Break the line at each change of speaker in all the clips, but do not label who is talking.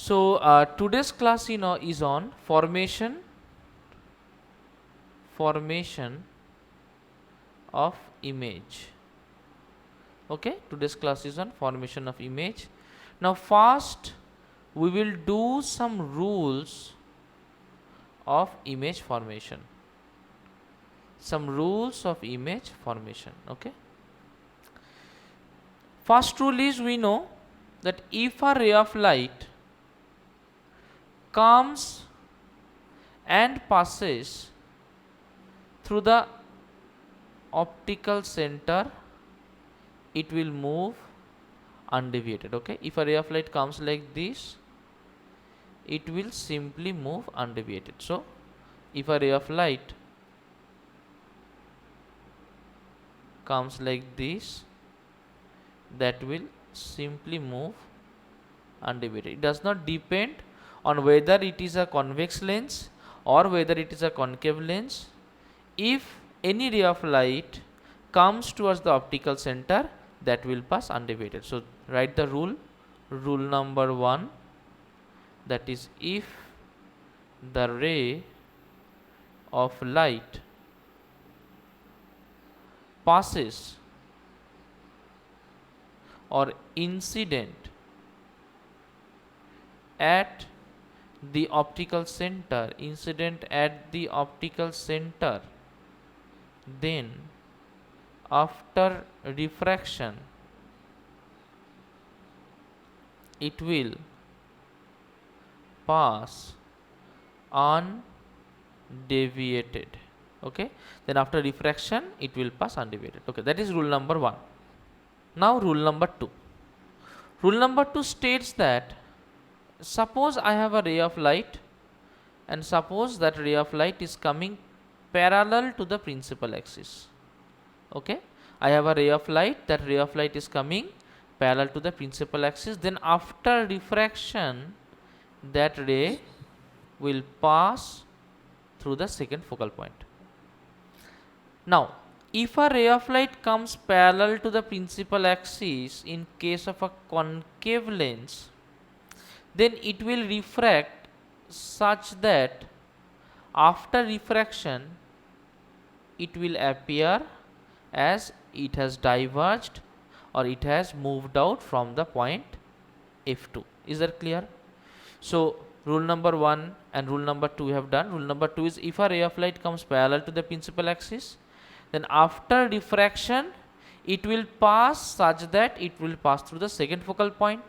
So today's class is on formation of image. Okay, today's class is on formation of image. Now first we will do some rules of image formation. Some rules of image formation. Okay, first rule is, we know that if a ray of light comes and passes through the optical center, it will move undeviated. Okay, if a ray of light comes like this, it will simply move undeviated. So if a ray of light comes like this, that will simply move undeviated. It does not depend on whether it is a convex lens or whether it is a concave lens. If any ray of light comes towards the optical center, that will pass undeviated. So write the rule number 1, that is, if the ray of light passes or incident at the optical center, then after refraction it will pass undeviated. Okay, then after refraction it will pass undeviated. Okay, that is rule number 1. Now rule number 2. Rule number 2 states that suppose I have a ray of light, and suppose that ray of light is coming parallel to the principal axis. Okay, I have a ray of light, that ray of light is coming parallel to the principal axis, then after refraction that ray will pass through the second focal point. Now if a ray of light comes parallel to the principal axis in case of a concave lens, then it will refract such that after refraction it will appear as it has diverged or it has moved out from the point F2. Is that clear? So rule number 1 and rule number 2 we have done. Rule number 2 is, if a ray of light comes parallel to the principal axis, then after diffraction it will pass such that it will pass through the second focal point.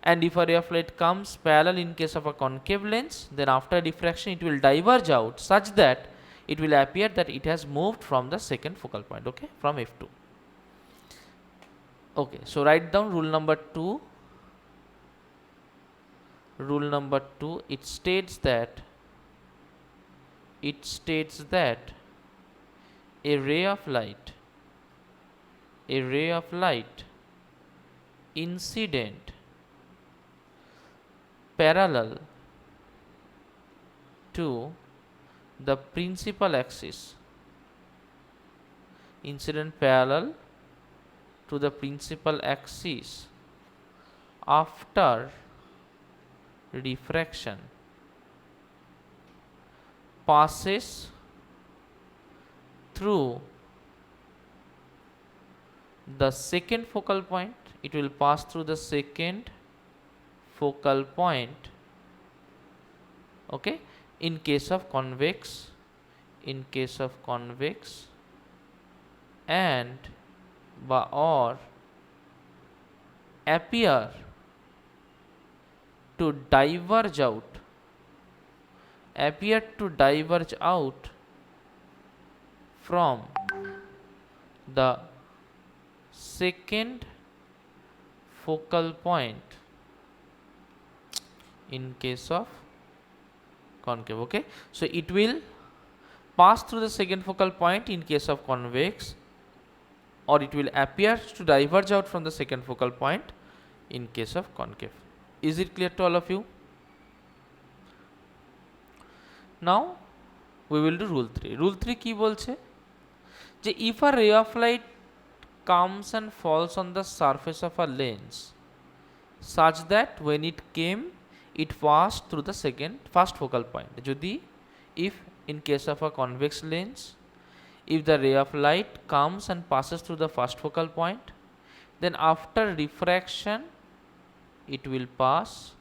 And if a ray of light comes parallel in case of a concave lens, then after diffraction it will diverge out such that it will appear that it has moved from the second focal point. Okay, from F2. Okay, so write down rule number 2. Rule number 2, it states that a ray of light incident parallel to the principal axis after refraction passes through the second focal point. It will pass through the second focal point. Okay, in case of convex and or appear to diverge out from the second focal point in case of concave. Okay, so it will pass through the second focal point in case of convex, or it will appear to diverge out from the second focal point in case of concave. Is it clear to all of you? Now we will do rule 3. Rule 3 কি বলছে যে if a ray of light comes and falls on the surface of a lens such that when it came it passed through the first focal point. Jodi, if in case of a convex lens, if the ray of light comes and passes through the first focal point, then after refraction it will pass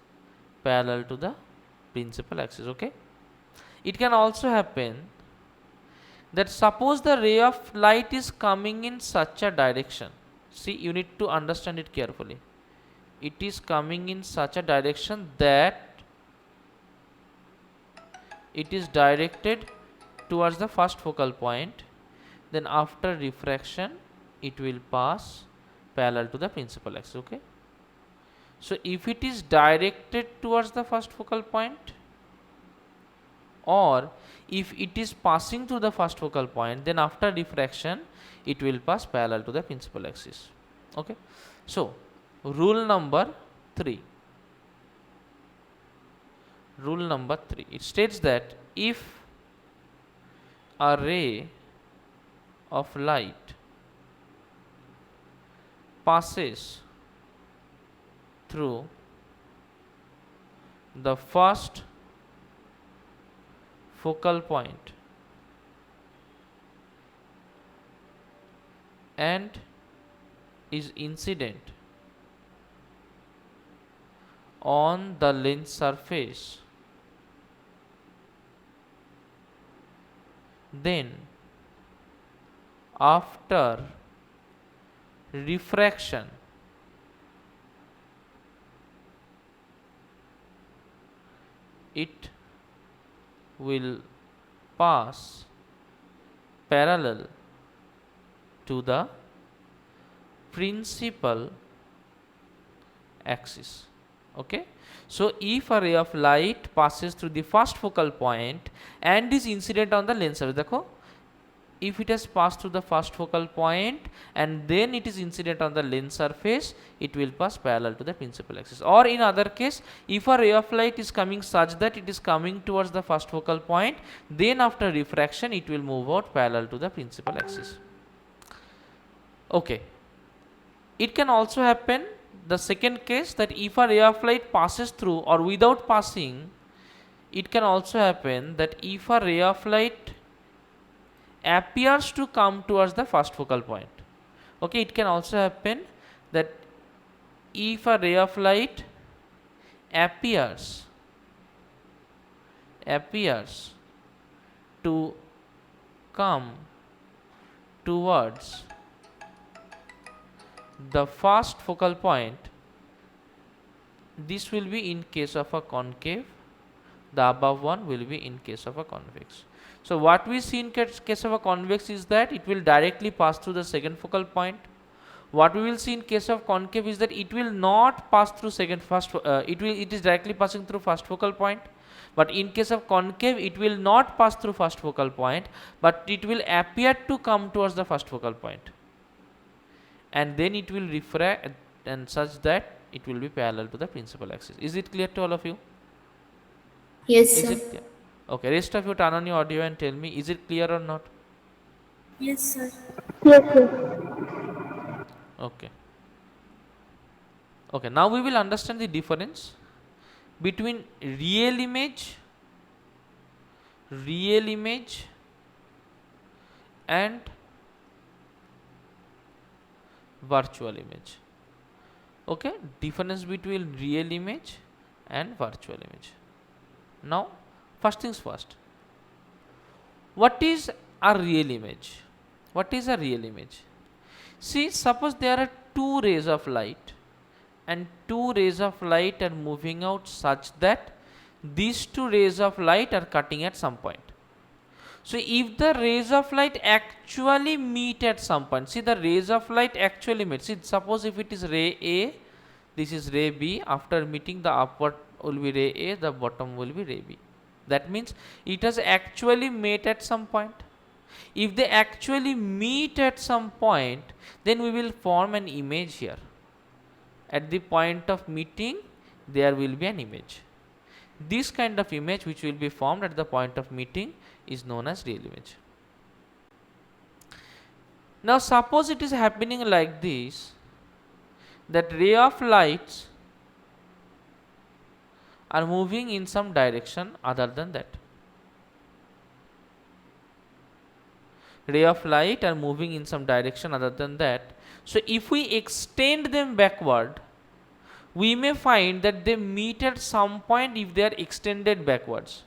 parallel to the principal axis. Okay, it can also happen that suppose the ray of light is coming in such a direction. See, you need to understand it carefully. It is coming in such a direction that it is directed towards the first focal point, then after refraction it will pass parallel to the principal axis. Okay, so if it is directed towards the first focal point, or if it is passing through the first focal point, then after diffraction it will pass parallel to the principal axis. Okay, so rule number 3, it states that if a ray of light passes through the first focal point and is incident on the lens surface, then after refraction it will pass parallel to the principal axis. Okay, so if a ray of light passes through the first focal point and is incident on the lens surface, देखो, if it has passed through the first focal point and then it is incident on the lens surface, it will pass parallel to the principal axis. Or in other case, if a ray of light is coming such that it is coming towards the first focal point, then after refraction it will move out parallel to the principal axis. Okay, it can also happen the second case, that if a ray of light passes through or without passing, it can also happen that if a ray of light appears to come towards the first focal point. Okay, it can also happen that if a ray of light appears to come towards the first focal point, this will be in case of a concave, the above one will be in case of a convex. So what we see in case of a convex is that it will directly pass through the second focal point. What we will see in case of concave is that it will not pass through it is directly passing through first focal point. But in case of concave, it will not pass through first focal point, but it will appear to come towards the first focal point, and then it will refract and such that it will be parallel to the principal axis. Is it clear to all of you?
Yes,
Is
sir.
it clear? Okay, rest of you turn on your audio and tell me, is it clear or not?
Yes, sir.
Okay. Okay, now we will understand the difference between real image and virtual image. Okay, difference between real image and virtual image. Now, first things first, what is a real image? What is a real image? See, suppose there are two rays of light, and two rays of light are moving out such that these two rays of light are cutting at some point. So if the rays of light actually meet at some point, see, the rays of light actually meet. See, suppose if it is ray A, this is ray B, after meeting the upward will be ray A, the bottom will be ray B. That means it has actually met at some point. If they actually meet at some point, then we will form an image here. At the point of meeting, there will be an image. This kind of image which will be formed at the point of meeting is known as real image. Now suppose it is happening like this, that ray of lights are moving in some direction other than that. Ray of light are moving in some direction other than that. So if we extend them backward, we may find that they meet at some point if they are extended backwards.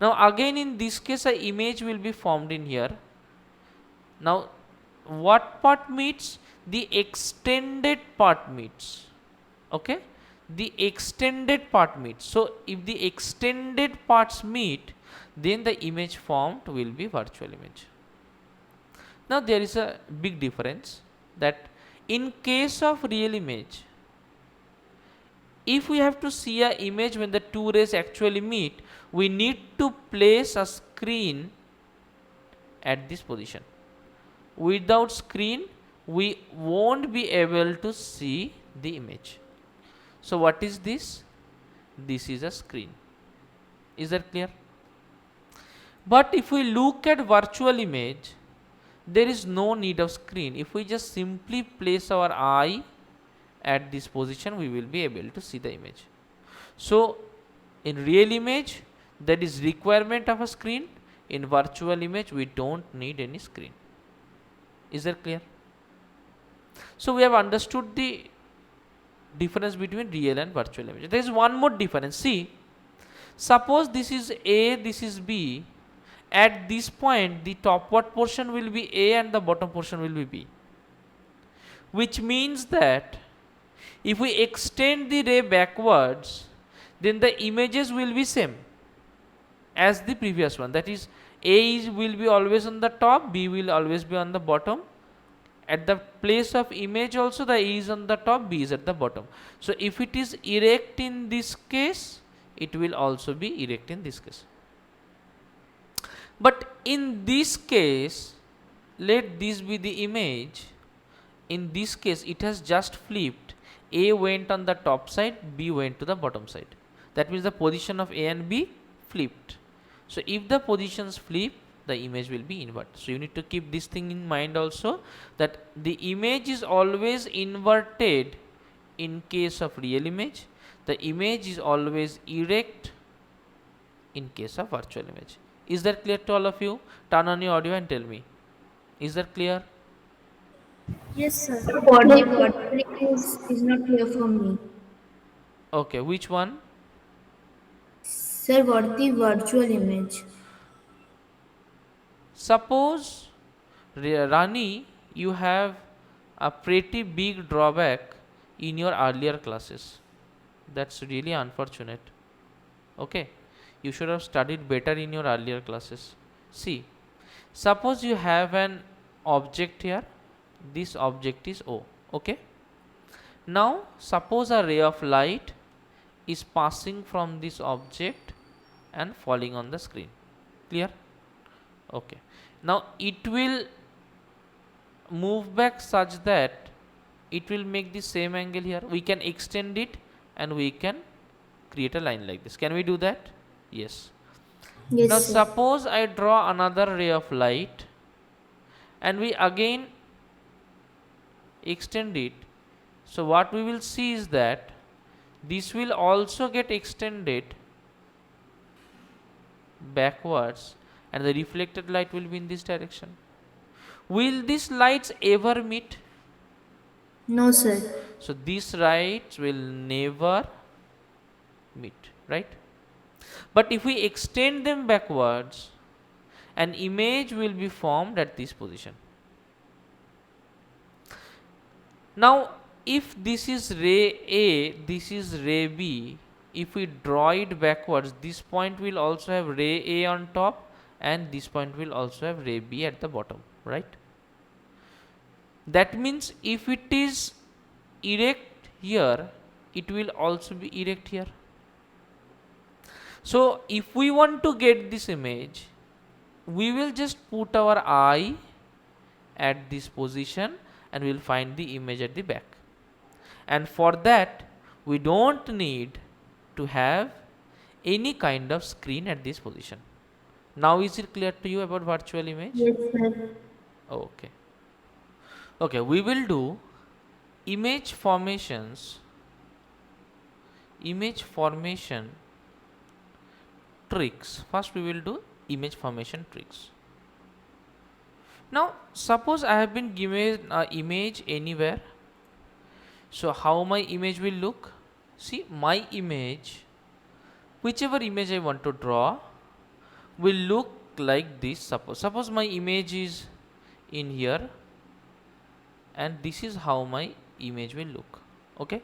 Now again in this case a image will be formed in here. Now what part meets? The extended part meets. Okay, the extended part meets. So if the extended parts meet, then the image formed will be virtual image. Now there is a big difference that in case of real image, if we have to see a image when the two rays actually meet, we need to place a screen at this position. Without screen, we won't be able to see the image. So what is this? This is a screen. Is that clear? But if we look at virtual image, there is no need of screen. If we just simply place our eye at this position, we will be able to see the image. So in real image, there is requirement of a screen. In virtual image, we don't need any screen. Is that clear? So we have understood the difference between real and virtual image. There is one more difference. See, suppose this is A, this is B. At this point, the topward portion will be A and the bottom portion will be B. Which means that if we extend the ray backwards, then the images will be same as the previous one. That is, A will be always on the top, B will always be on the bottom. At the place of image also, the A is on the top, B is at the bottom. So if it is erect in this case, it will also be erect in this case. But in this case, let this be the image. In this case, it has just flipped. A went on the top side, B went to the bottom side. That means the position of A and B flipped. So if the positions flip, the image will be inverted. So you need to keep this thing in mind also, that the image is always inverted in case of real image. The image is always erect in case of virtual image. Is that clear to all of you? Turn on your audio and tell me. Is that clear?
Yes, sir. What the virtual is not clear for me.
Okay, which one?
Sir, what the virtual image?
Suppose, Rani, you have a pretty big drawback in your earlier classes. That's really unfortunate. Okay, you should have studied better in your earlier classes. See, suppose you have an object here. This object is O. Okay. Now, suppose a ray of light is passing from this object and falling on the screen. Clear? Okay. Now, it will move back such that it will make the same angle here. We can extend it and we can create a line like this. Can we do that? Yes.
Yes,
Now,
sir.
suppose I draw another ray of light and we again extend it. So what we will see is that this will also get extended backwards and the reflected light will be in this direction. Will these lights ever meet?
No, sir.
So these lights will never meet, right? But if we extend them backwards, an image will be formed at this position. Now, if this is ray A, this is ray B, if we draw it backwards, this point will also have ray A on top and this point will also have ray B at the bottom, right? That means if it is erect here, it will also be erect here. So if we want to get this image, we will just put our eye at this position and we will find the image at the back. And for that, we don't need to have any kind of screen at this position. Now is it clear to you about virtual image?
Yes, sir.
Okay. Okay, we will do image formations image formation tricks. First we will do image formation tricks. Now suppose I have been given an image anywhere. So how my image will look? See, my image, whichever image I want to draw, will look like this. Suppose my image is in here, and this is how my image will look. Okay.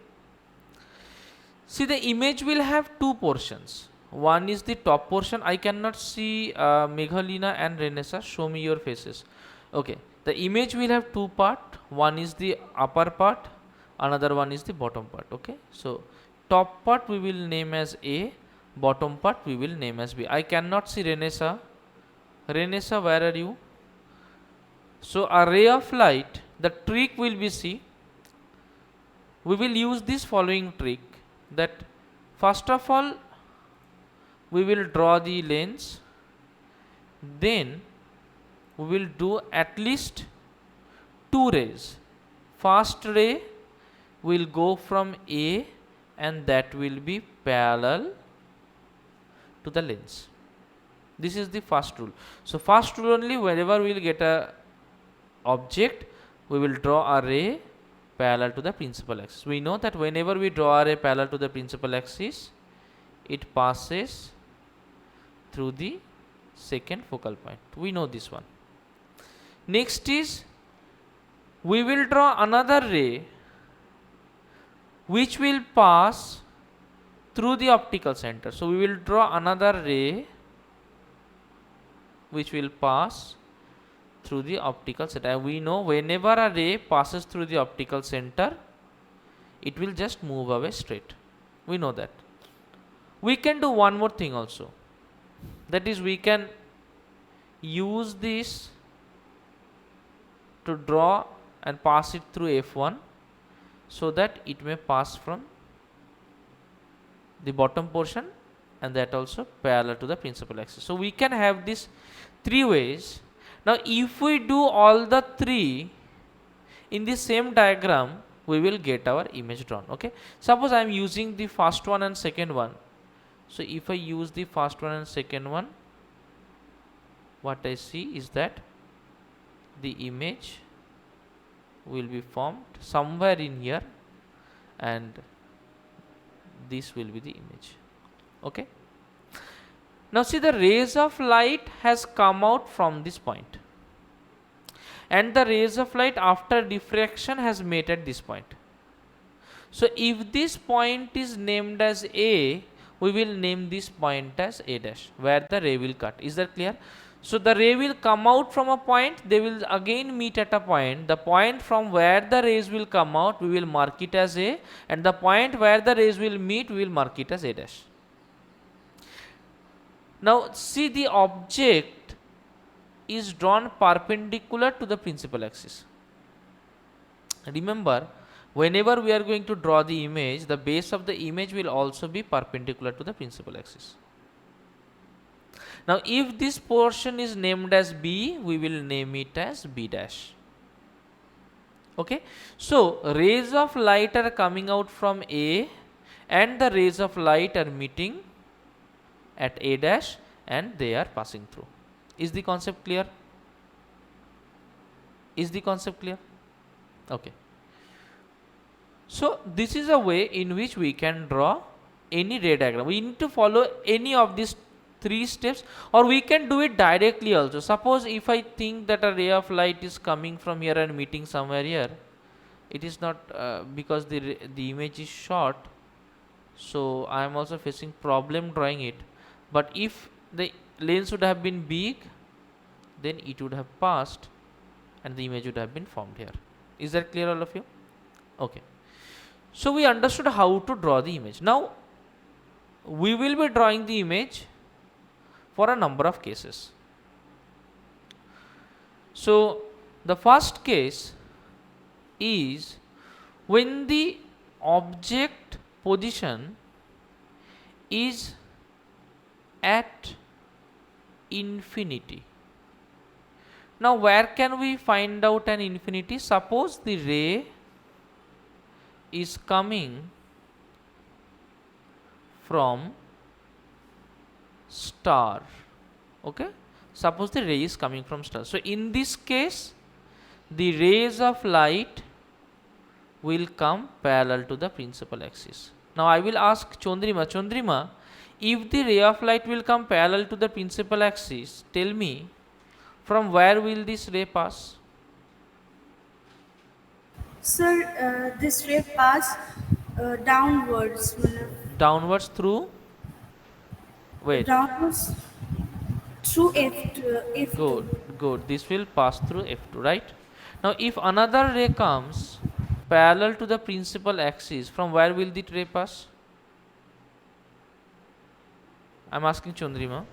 See, the image will have two portions. One is the top portion. I cannot see Meghalina and Renessa. Show me your faces. Okay. The image will have two part. One is the upper part. Another one is the bottom part. Okay. So top part we will name as A. Bottom part we will name as B. I cannot see Renessa. Renessa, where are you? So a ray of light. The trick will be, see, we will use this following trick, that first of all we will draw the lens, then we will do at least two rays. First ray will go from A and that will be parallel to the lens. This is the first rule. So first rule only, whenever we will get a object, we will draw a ray parallel to the principal axis. We know that whenever we draw a ray parallel to the principal axis, it passes through the second focal point. We know this one. Next is, we will draw another ray which will pass through the optical center. So we will draw another ray which will pass through the optical center. We know whenever a ray passes through the optical center, it will just move away straight. We know that. We can do one more thing also. That is, we can use this to draw and pass it through F1 so that it may pass from the bottom portion and that also parallel to the principal axis. So we can have this three ways. Now if we do all the three in the same diagram, we will get our image drawn. Okay. Suppose I am using the first one and second one. So if I use the first one and second one, what I see is that the image will be formed somewhere in here and this will be the image. Okay. Now see, the rays of light has come out from this point and the rays of light after diffraction has met at this point. So if this point is named as A, we will name this point as A dash, where the ray will cut. Is that clear? So the ray will come out from a point, they will again meet at a point. The point from where the rays will come out, we will mark it as A, and the point where the rays will meet, we will mark it as A dash. Now see, the object is drawn perpendicular to the principal axis. Remember, whenever we are going to draw the image, the base of the image will also be perpendicular to the principal axis. Now if this portion is named as B, we will name it as B dash. Okay. So rays of light are coming out from A and the rays of light are meeting at A dash and they are passing through. Is the concept clear? Is the concept clear? Okay. So this is a way in which we can draw any ray diagram. We need to follow any of these three steps, or we can do it directly also. Suppose if I think that a ray of light is coming from here and meeting somewhere here, it is not because the image is short, so I am also facing problem drawing it. But if the lens would have been big, then it would have passed and the image would have been formed here. Is that clear, all of you? Okay. So we understood how to draw the image. Now we will be drawing the image for a number of cases. So the first case is when the object position is at infinity. Now where can we find out an infinity? Suppose the ray is coming from star. Okay, suppose the ray is coming from star. So in this case, the rays of light will come parallel to the principal axis. Now I will ask Chandrima, if the ray of light will come parallel to the principal axis, tell me from where will this ray pass?
Sir, this ray pass downwards.
Downwards through, wait,
Downwards through F2.
good. This will pass through F2, right? Now if another ray comes parallel to the principal axis, from where will the ray pass? I am asking Chandrima.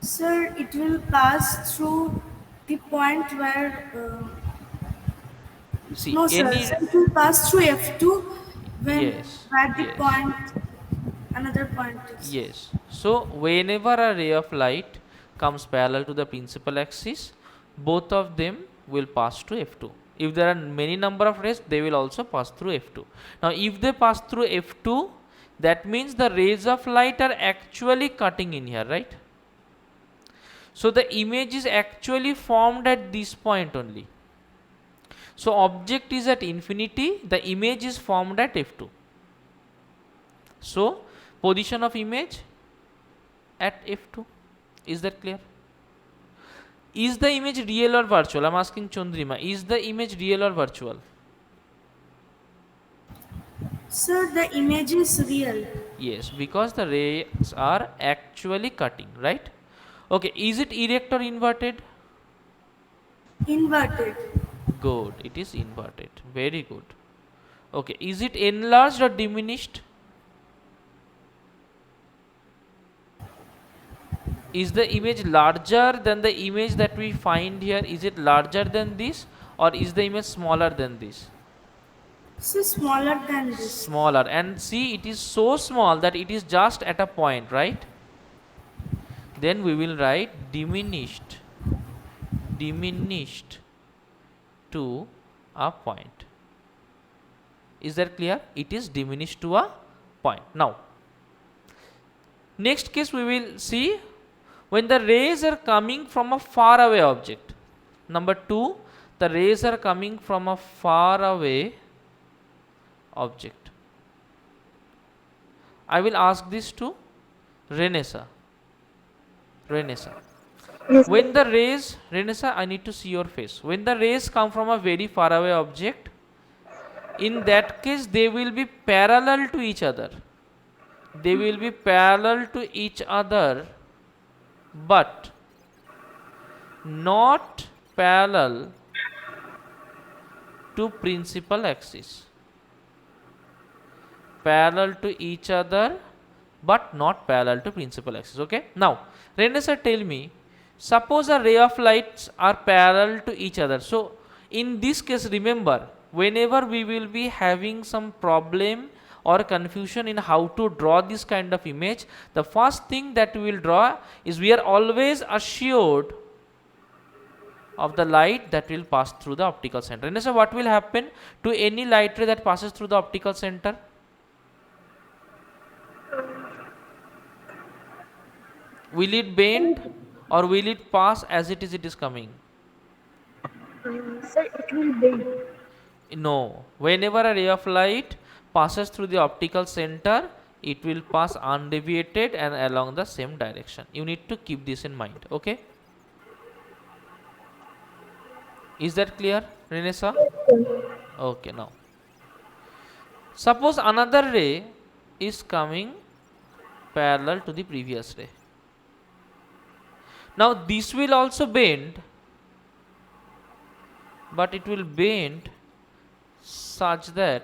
Sir, it will pass through the point where.
See,
No, sir.
any,
Sir, it will pass through F2 when
yes,
at the
yes,
point, another point is.
yes. So whenever a ray of light comes parallel to the principal axis, both of them will pass to F2. If there are many number of rays, they will also pass through F2. Now if they pass through F2, that means the rays of light are actually cutting in here, right? So the image is actually formed at this point only. So object is at infinity, the image is formed at F2. So position of image at F2. Is that clear? Is the image real or virtual? I am asking Chandrima. Is the image real or virtual?
Sir, the image is real.
Yes, because the rays are actually cutting, right? Okay, is it erect or inverted?
Inverted.
Good, it is inverted. Very good. Okay, is it enlarged or diminished? Is the image larger than the image that we find here? Is it larger than this, or is the image smaller than this?
So smaller than this.
Smaller. And see, it is so small that it is just at a point, right? Then we will write diminished to a point. Is that clear? It is diminished to a point. Now, next case we will see when the rays are coming from a far away object. Number 2, the rays are coming from a far away object. I will ask this to Renessa. When the rays, Renessa, I need to see your face. When the rays come from a very far away object, in that case they will be parallel to each other. They will be parallel to each other, but not parallel to principal axis. Parallel to each other, but not parallel to principal axis. Okay. Now, Renessa, tell me, suppose a ray of lights are parallel to each other. So, in this case, remember, whenever we will be having some problem or confusion in how to draw this kind of image, the first thing that we will draw is we are always assured of the light that will pass through the optical center. And so what will happen to any light ray that passes through the optical center? Will it bend or will it pass as it is coming?
Sir, it will bend.
No. Whenever a ray of light passes through the optical center, it will pass undeviated and along the same direction. You need to keep this in mind. Okay. Is that clear, Renessa? Okay, now. Suppose another ray is coming parallel to the previous ray. Now this will also bend, but it will bend such that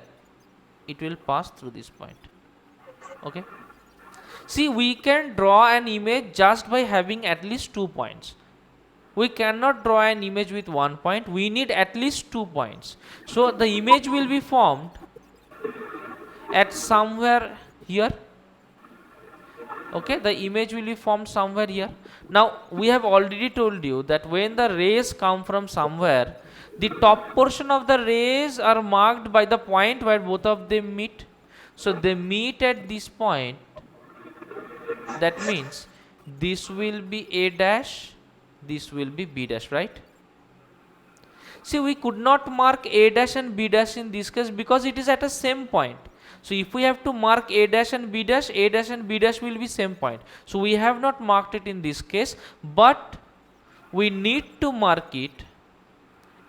it will pass through this point. Okay. See, we can draw an image just by having at least 2 points. We cannot draw an image with 1 point. We need at least 2 points. So the image will be formed at somewhere here. Okay, the image will be formed somewhere here. Now we have already told you that when the rays come from somewhere, the top portion of the rays are marked by the point where both of them meet. So they meet at this point That means this will be A dash, this will be B dash, right? See, we could not mark A dash and B dash in this case because it is at a same point. So if we have to mark A dash and B dash, A dash and B dash will be same point. So we have not marked it in this case, but we need to mark it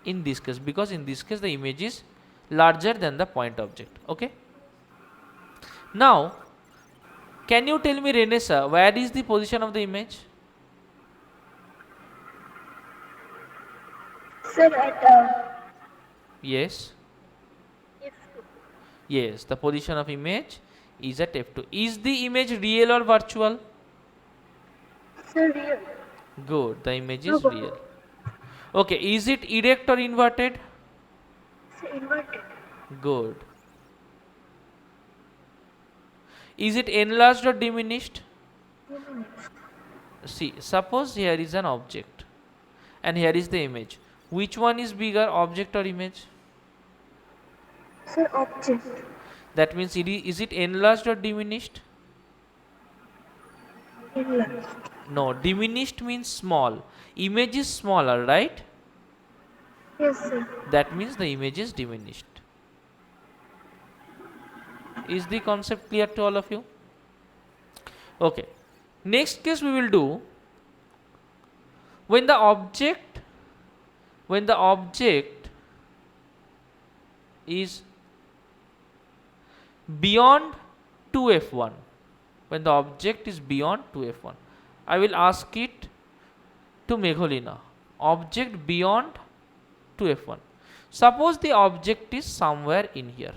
in this case because in this case the image is larger than the point object. Okay. Now, can you tell me, Renessa, where is the position of the image?
Sir, at
Yes.
F2.
Yes, the position of image is at F2. Is the image real or virtual?
Sir, real.
Good, the image is real. Okay, is it erect or inverted?
Sir, inverted.
Good. Is it enlarged or diminished?
Diminished.
See, suppose here is an object and here is the image. Which one is bigger, object or image?
Sir, object.
That means is it enlarged or diminished?
Enlarged.
No, diminished means small. Image is smaller, right?
Yes, sir.
That means the image is diminished. Is the concept clear to all of you? Okay. Next case we will do when the object is beyond 2f1. When the object is beyond 2f1. I will ask it to Meghalina. Object beyond 2f1. Suppose the object is somewhere in here.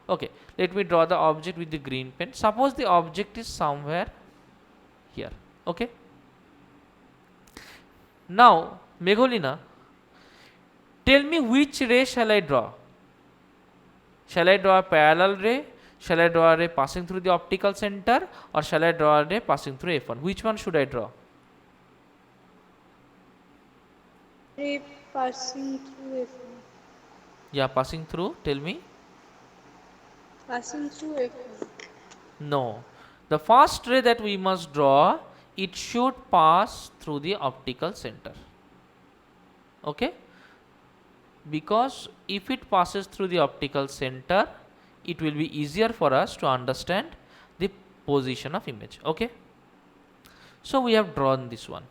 Okay, let me draw the object with the green pen. Suppose the object is somewhere here. Okay. Now, Meghalina, tell me which ray shall I draw? Shall I draw a parallel ray? Shall I draw a ray passing through the optical center? Or shall I draw a ray passing through F1? Which one should I draw?
Ray passing through F1.
Yeah, passing through. Tell me.
Passing through F1.
No. The first ray that we must draw, it should pass through the optical center. Okay? Because if it passes through the optical center, it will be easier for us to understand the position of image. Okay? So we have drawn this one.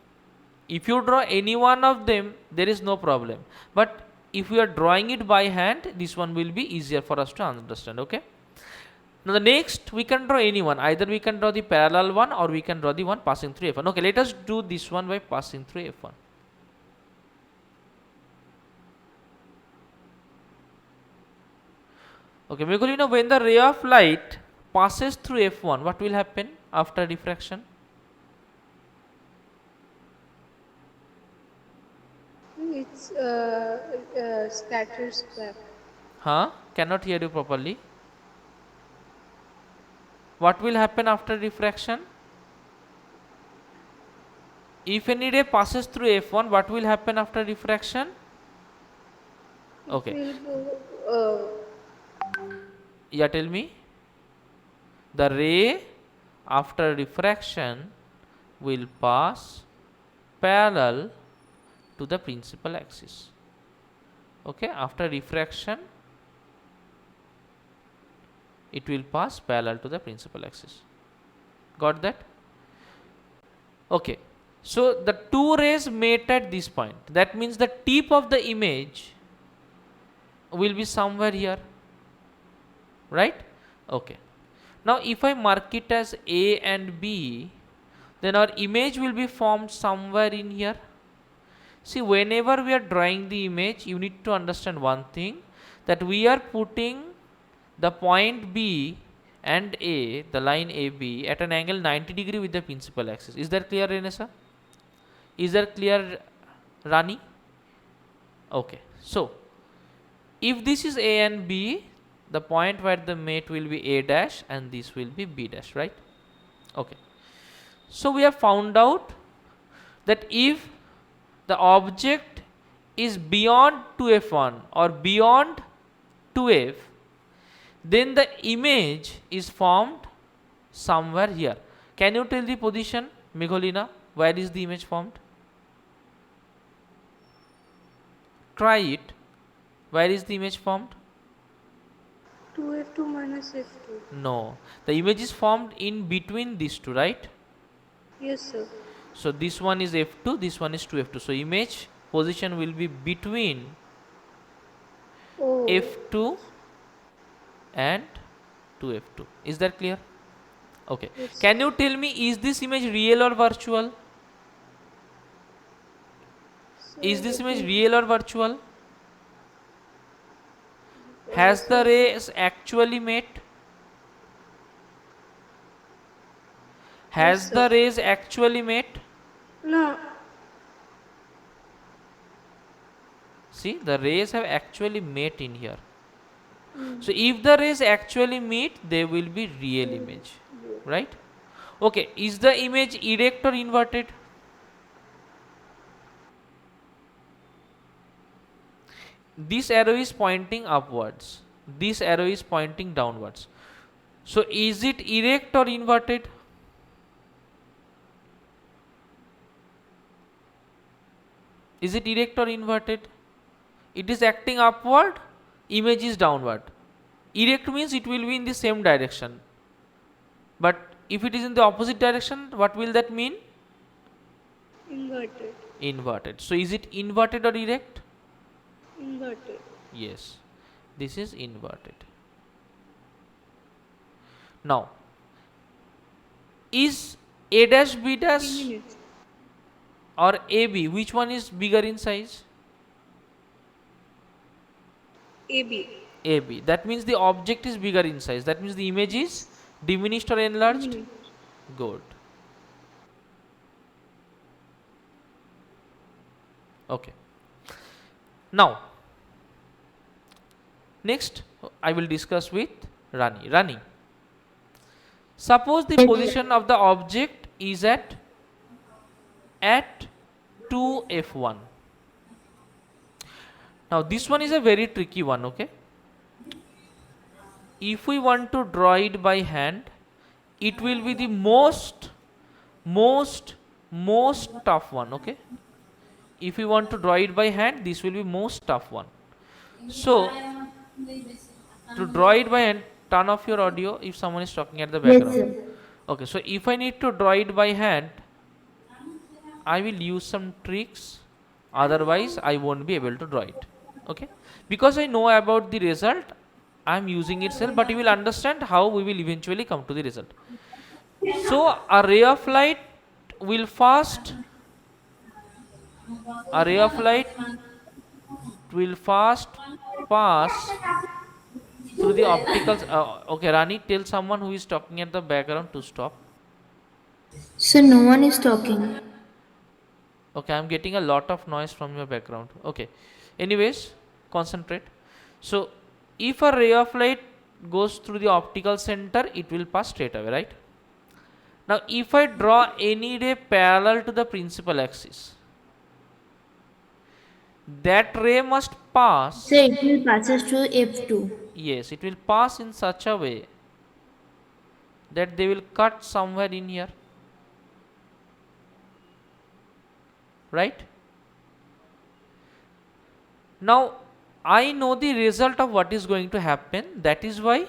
If you draw any one of them, there is no problem. But if we are drawing it by hand, this one will be easier for us to understand. Okay? Now the next, we can draw any one. Either we can draw the parallel one or we can draw the one passing through F1. Okay, let us do this one by passing through F1. Okay, Meghalina, when the ray of light passes through F1, what will happen after diffraction?
It's scatters back.
Huh? Cannot hear you properly. What will happen after diffraction? If any ray passes through F1, what will happen after diffraction? Okay.
It will go,
Yeah, tell me. The ray after diffraction will pass parallel to the principal axis. Okay, after diffraction, it will pass parallel to the principal axis. Got that? Okay. So the two rays meet at this point. That means the tip of the image will be somewhere here. Right? Okay. Now if I mark it as A and B, then our image will be formed somewhere in here. See, whenever we are drawing the image, you need to understand one thing, that we are putting the point B and A, the line AB, at an angle 90 degree with the principal axis. Is that clear, Renessa? Is that clear, Rani? Okay. So, if this is A and B, the point where the mate will be A dash and this will be B dash, right? Okay. So, we have found out that if the object is beyond 2f1 or beyond 2f, then the image is formed somewhere here. Can you tell the position, Meghalina? Where is the image formed? Try it. Where is the image formed?
2f2 minus f2.
No. The image is formed in between these two, right?
Yes, sir.
So this one is f2, this one is 2f2. So image position will be between
Oh.
f2 and 2f2. Is that clear? Okay.
Yes.
Can you tell me, is this image real or virtual? Is this image real or virtual? Has the rays actually met? Has the rays actually met?
No.
See, the rays have actually met in here. So if the rays actually meet, they will be real image, right? Okay, is the image erect or inverted? This arrow is pointing upwards. This arrow is pointing downwards. So is it erect or inverted? Is it erect or inverted? It is acting upward, image is downward. Erect means it will be in the same direction. But if it is in the opposite direction, what will that mean?
Inverted.
Inverted. So is it inverted or erect?
Inverted.
Yes. This is inverted. Now, is A dash B dash or AB, which one is bigger in size?
AB.
AB. That means the object is bigger in size. That means the image is diminished or enlarged? Good. Okay. Now, next I will discuss with Rani. Rani, suppose the position of the object is at 2f1. Now this one is a very tricky one, okay? If we want to draw it by hand, it will be the most tough one, okay? If we want to draw it by hand, this will be most tough one. So to draw it by hand, turn off your audio if someone is talking at the background.
Yes, sir.
Okay, so if I need to draw it by hand, I will use some tricks, otherwise I won't be able to draw it. Okay, because I know about the result, I am using itself, but you will understand how we will eventually come to the result. So a ray of light will first pass through the optical. Okay, Rani, tell someone who is talking at the background to stop.
So no one is talking.
Okay, I'm getting a lot of noise from your background. Okay, anyways, concentrate. So if a ray of light goes through the optical center, it will pass straight away, right? Now if I draw any ray parallel to the principal axis, that ray must pass.
So it will passes to f2.
Yes, it will pass in such a way that they will cut somewhere in here, right? Now I know the result of what is going to happen. That is why,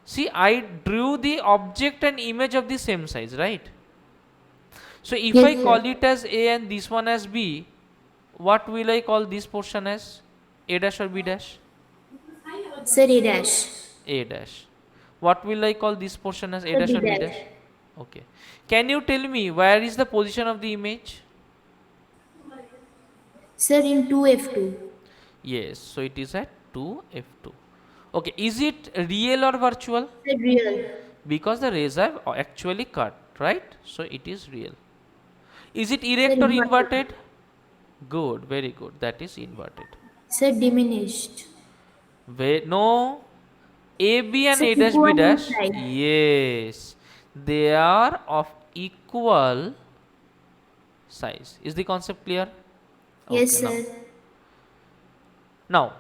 see, I drew the object and image of the same size, right? So if
Yes,
I
sir.
call it as A and this one as B, what will I call this portion as? A dash or B dash?
Sir, A dash.
A dash. What will I call this portion as? A
Sir,
dash
B
or B
dash.
dash? Okay. Can you tell me where is the position of the image?
Sir, in 2f2.
Yes, so it is at 2f2. Okay, is it real or virtual?
Sir, real.
Because the rays have actually cut, right? So it is real. Is it erect
Sir,
or inverted? Good, very good. That is inverted.
Sir, diminished.
No, AB and
Sir,
A dash B
equal in
dash.
size.
Yes, they are of equal size. Is the concept clear?
Yes,
Okay,
sir.
now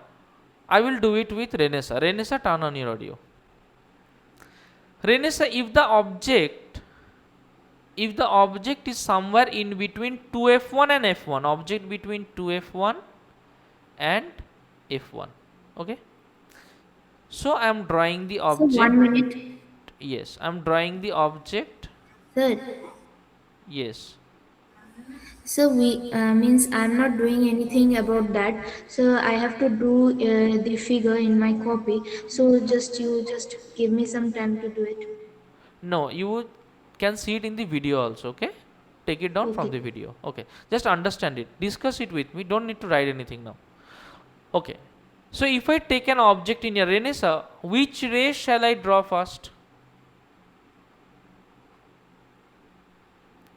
I will do it with Renessa. Renessa, turn on your audio. Renessa, if the object is somewhere in between 2f1 and f1, object between 2f1 and f1, okay, so I am drawing the
So
object.
1 minute.
Yes, I am drawing the object.
Sir,
Yes.
so we means I'm not doing anything about that. So I have to do the figure in my copy. So just give me some time to do it.
No, you can see it in the video also, okay? Take it down from
Okay.
the video. Okay. Just understand it. Discuss it with me. Don't need to write anything now. Okay. So if I take an object in a Renesas, which ray shall I draw first?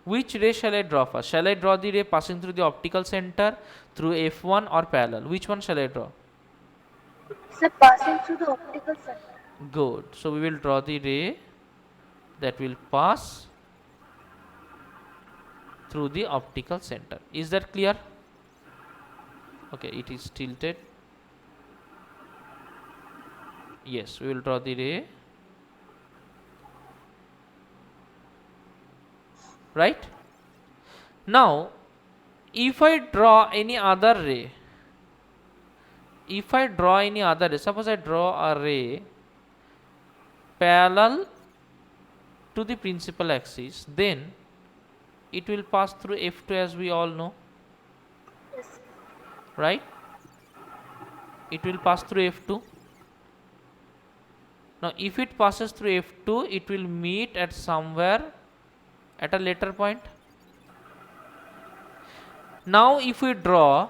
Which ray shall I draw first? Shall I draw the ray passing through the optical center, through f1 or parallel? Which one shall I draw?
Sir, passing through the optical center.
Good. So we will draw the ray that will pass through the optical center. Is that clear? Okay, it is tilted. Yes, we will draw the ray. Right? Now, if I draw any other ray, suppose I draw a ray parallel to the principal axis, then it will pass through f2, as we all know.
Yes.
Right? It will pass through f2. Now, if it passes through f2, it will meet at somewhere at a later point. Now, if we draw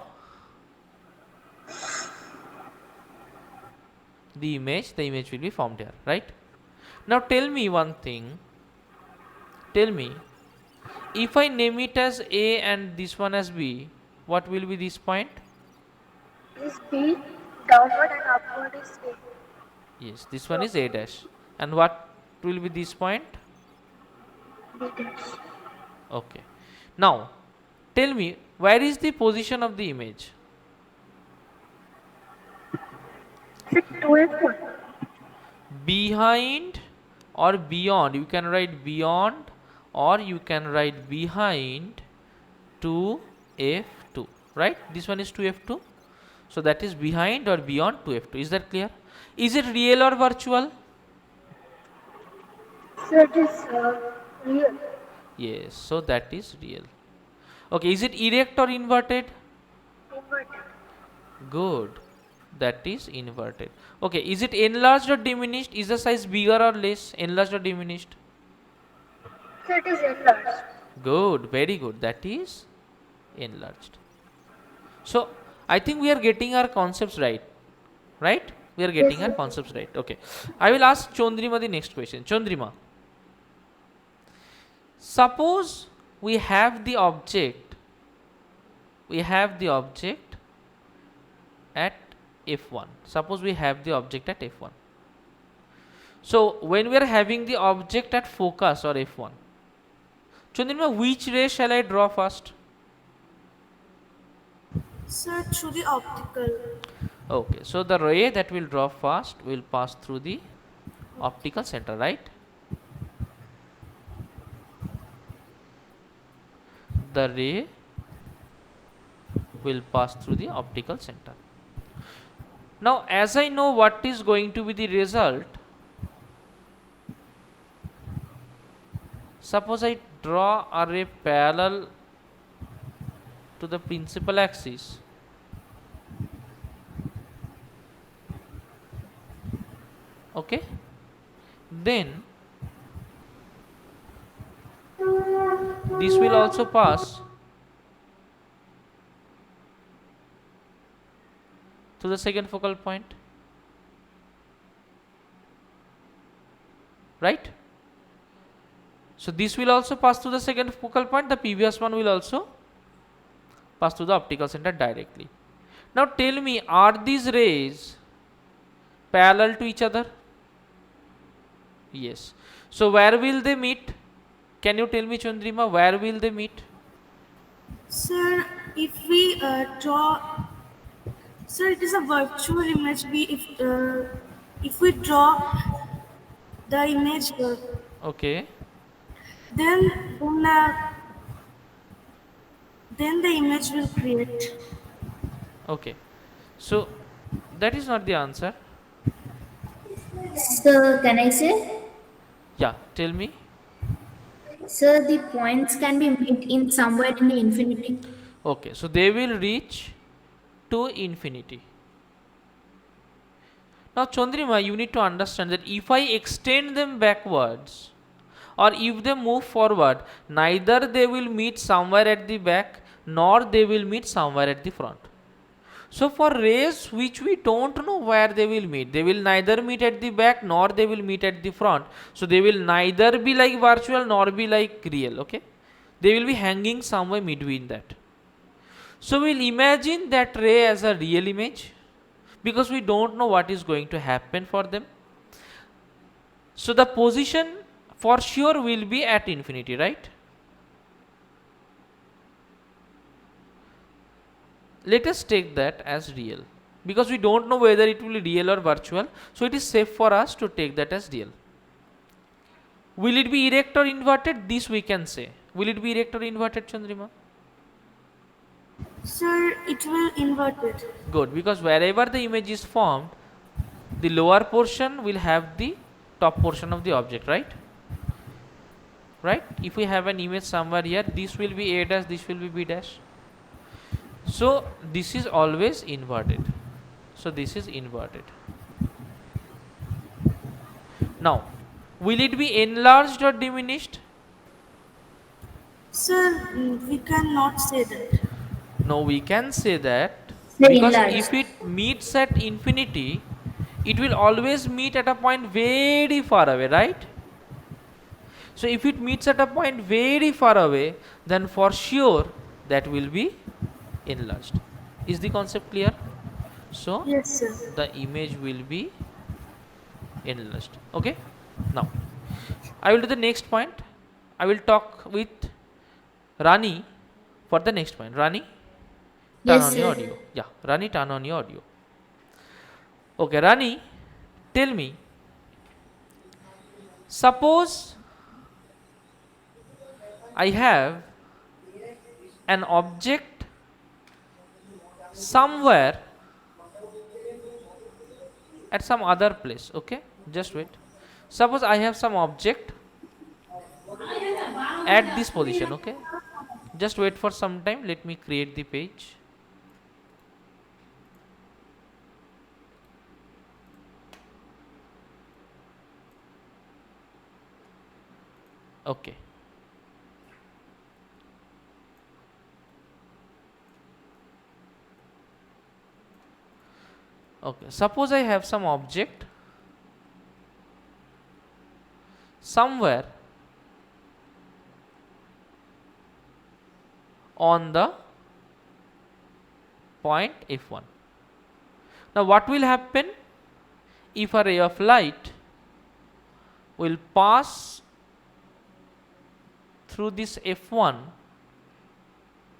the image will be formed here, right? Now, tell me one thing. Tell me, if I name it as A and this one as B, what will be this point?
This B, downward and upward is A.
Yes, this one is A dash. And what will be this point?
B dash.
Okay. Now, tell me, where is the position of the image?
Sir, 2f1.
Behind or beyond? You can write beyond or you can write behind 2f2, right? This one is 2f2. So that is behind or beyond 2f2. Is that clear? Is it real or virtual?
Sir, it is real.
Yes, so that is real. Okay, is it erect or inverted?
Inverted.
Good, that is inverted. Okay, is it enlarged or diminished? Is the size bigger or less? Enlarged or diminished?
Sir, it is enlarged.
Good, very good, that is enlarged. So I think we are getting our concepts right, right? We are getting
Yes,
our concepts right. Okay, I will ask Chondrima the next question. Chondrima, suppose we have the object at f1. Suppose we have the object at f1. So when we are having the object at focus or f1, Chandrima, which ray shall I draw first?
Sir, through the optical.
Okay, so the ray that will draw first will pass through the optical center, right? The ray will pass through the optical center. Now, as I know what is going to be the result, suppose I draw a ray parallel to the principal axis. Okay, then this will also pass to the second focal point, right? So this will also pass to the second focal point. The previous one will also pass to the optical center directly. Now tell me, are these rays parallel to each other? Yes. So where will they meet? Can you tell me, Chandrima, where will they meet?
Sir, if we draw, sir, it is a virtual image. If we draw
the image,
Okay.
then then uh, then the image will create.
Okay. So that is not the answer.
So can I say?
Yeah, tell me.
So the points can be made in somewhere in the infinity.
Okay, so they will reach to infinity. Now, Chandrima, you need to understand that if I extend them backwards or if they move forward, neither they will meet somewhere at the back nor they will meet somewhere at the front. So, for rays which we don't know where they will meet, they will neither meet at the back nor they will meet at the front. So, they will neither be like virtual nor be like real. Okay, they will be hanging somewhere between that. So, we'll imagine that ray as a real image because we don't know what is going to happen for them. So the position for sure will be at infinity, right? Let us take that as real because we don't know whether it will be real or virtual. So it is safe for us to take that as real. Will it be erect or inverted? This we can say. Will it be erect or inverted, Chandrima?
Sir, it will invert it.
Good, because wherever the image is formed, the lower portion will have the top portion of the object, right? Right? If we have an image somewhere here, this will be A dash, this will be B dash. So this is always inverted. So this is inverted. Now, will it be enlarged or diminished?
Sir, we cannot say that.
No, we can say that
So
because
enlarged.
if it meets at infinity, it will always meet at a point very far away, right? So if it meets at a point very far away, then for sure that will be enlarged. Is the concept clear? So
Yes, sir.
the image will be enlarged. Okay. Now I will do the next point. I will talk with Rani for the next point. Rani, turn
Yes,
on your
sir.
audio. Yeah, Rani, turn on your audio. Okay, Rani, tell me. Suppose I have an object somewhere at some other place. Okay, just wait. Suppose I have some object at this position. Okay, just wait for some time. Let me create the page. Okay. Okay, suppose I have some object somewhere on the point F1. Now what will happen if a ray of light will pass through this F1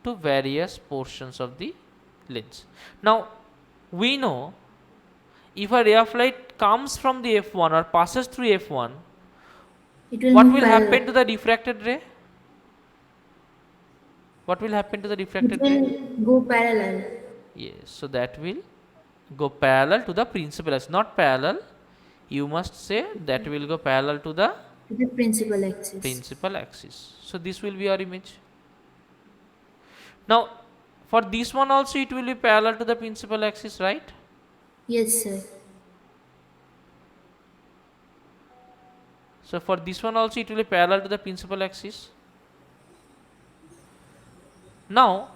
to various portions of the lens? Now we know if a ray of light comes from the F1 or passes through F1,
It will
what
move
will happen to
parallel.
the refracted ray? What will happen to the
It
refracted ray?
will go parallel
Yes, so that will go parallel to the principal axis, not parallel. You must say that will go parallel to the
to the principal axis.
principal axis. So this will be our image. Now, for this one also it will be parallel to the principal axis, right?
Yes, sir.
So for this one also it will be parallel to the principal axis. Now,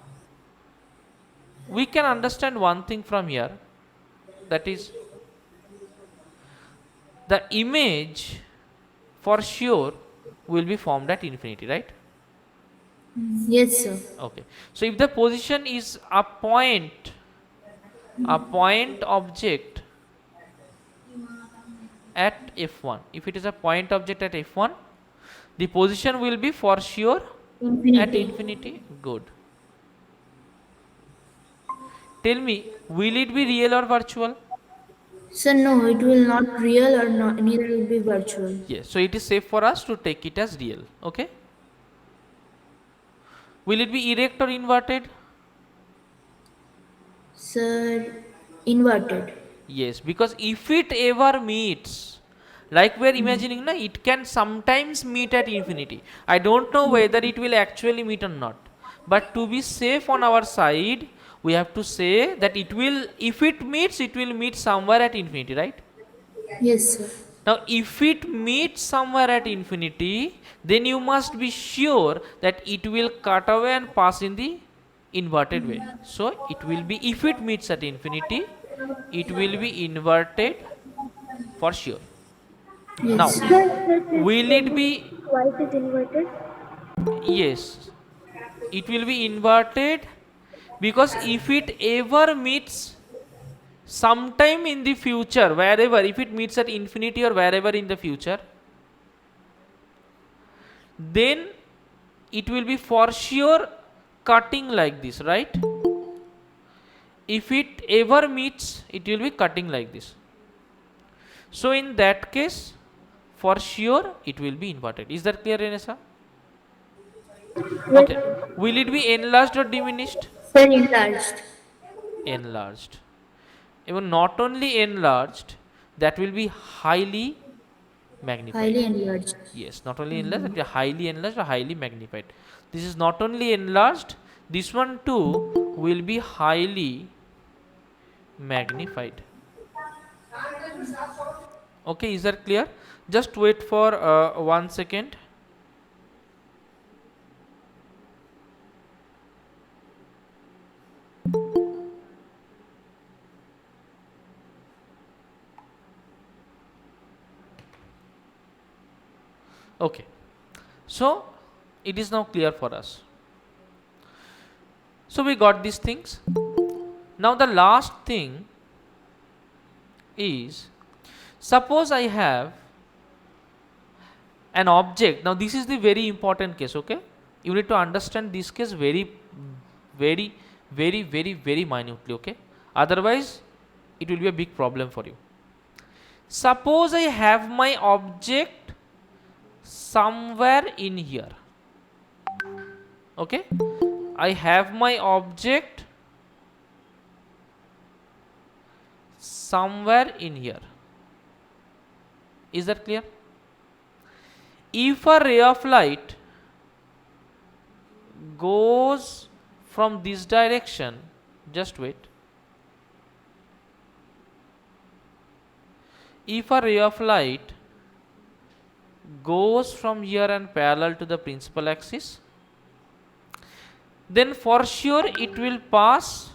we can understand one thing from here, that is the image for sure will be formed at infinity, right?
Yes, sir.
Okay. So if the position is a point object at F1, if it is a point object at F1, the position will be for sure at
Infinity.
infinity. Good. Tell me, will it be real or virtual?
So no, it will not real or not, neither will be virtual.
Yes, so it is safe for us to take it as real. Okay. Will it be erect or inverted?
Sir, inverted.
Yes, because if it ever meets, like we are imagining, na, it can sometimes meet at infinity. I don't know whether it will actually meet or not. But to be safe on our side, we have to say that it will, if it will meet somewhere at infinity, right?
Yes, sir.
Now, if it meets somewhere at infinity, then you must be sure that it will cut away and pass in the inverted way. So, it will be, if it meets at infinity, it will be inverted for sure.
Yes,
Now,
sir.
will it be,
Twice is inverted.
yes, it will be inverted because if it ever meets sometime in the future, wherever, if it meets at infinity or wherever in the future, then it will be for sure cutting like this, right? If it ever meets, it will be cutting like this. So in that case, for sure it will be inverted. Is that clear, Renessa?
Yes,
Okay. Will it be enlarged or diminished?
sir, enlarged.
Enlarged. Even not only enlarged, that will be highly magnified.
Highly enlarged.
Yes, not only enlarged, that will be highly enlarged or highly magnified. This is not only enlarged, this one too will be highly magnified. Okay, is that clear? Just wait for 1 second. Okay, so it is now clear for us. So we got these things. Now the last thing is, suppose I have an object. Now this is the very important case. Okay, you need to understand this case very minutely. Okay, otherwise it will be a big problem for you. Suppose I have my object somewhere in here. Okay, I have my object somewhere in here. Is that clear? If a ray of light goes from this direction, just wait. If a ray of light goes from here and parallel to the principal axis, then for sure it will pass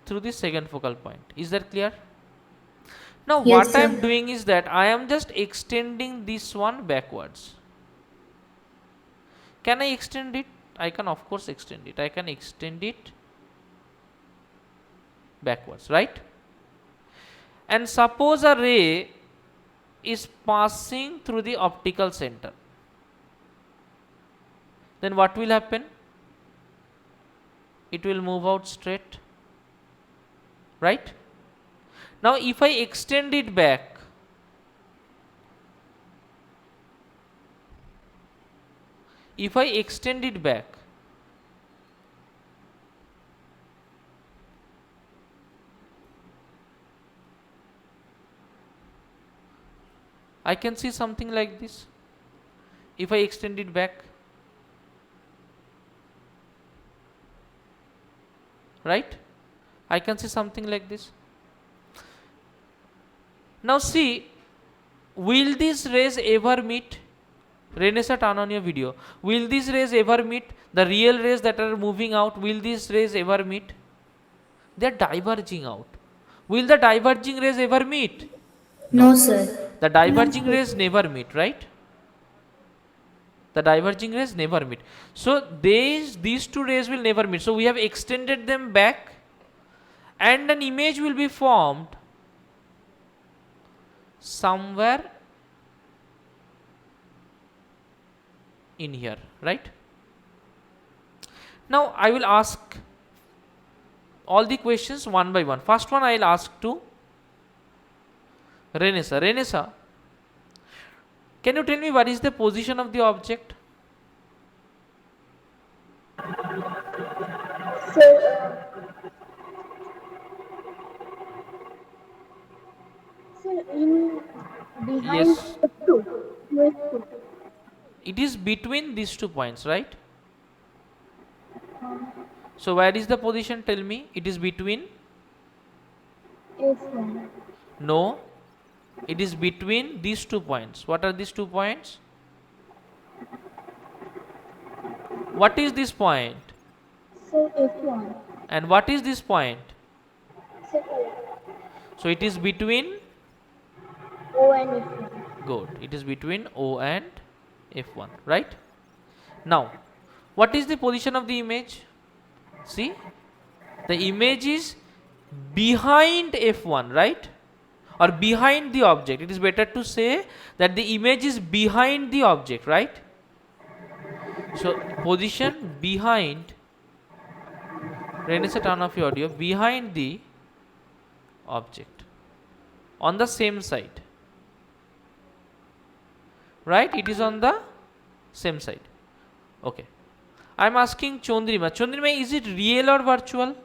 through the second focal point. Is that clear? Now
Yes,
what I am
sir.
doing is that I am just extending this one backwards. Can I extend it? I can of course extend it. I can extend it backwards, right? And suppose a ray is passing through the optical center, then what will happen? It will move out straight, right? Now if I extend it back, if I extend it back, I can see something like this. If I extend it back, right, I can see something like this. Now see, will these rays ever meet? Renessa, turn on your video. Will these rays ever meet? The real rays that are moving out, will these rays ever meet? They are diverging out. Will the diverging rays ever meet? No.
No, sir.
The diverging rays never meet, right? The diverging rays never meet. So these two rays will never meet. So we have extended them back and an image will be formed somewhere in here, right? Now I will ask all the questions one by one. First one I'll ask to Renessa. Renessa, can you tell me what is the position of the object?
So, in behind
Yes,
F2, F2.
it is between these 2 points, right? So where is the position? Tell me. It is between.
F1.
No, it is between these 2 points. What are these 2 points? What is this point?
So F1.
And what is this point?
So O.
So it is between.
O and F1.
Good. It is between O and F1, right? Now, what is the position of the image? See, the image is behind F1, right? Or behind the object. It is better to say that the image is behind the object, right? So, position behind, Renessa, turn off your audio, behind the object on the same side, right? It is on the same side. Okay. I am asking Chondrima. Chondrima, is it real or virtual?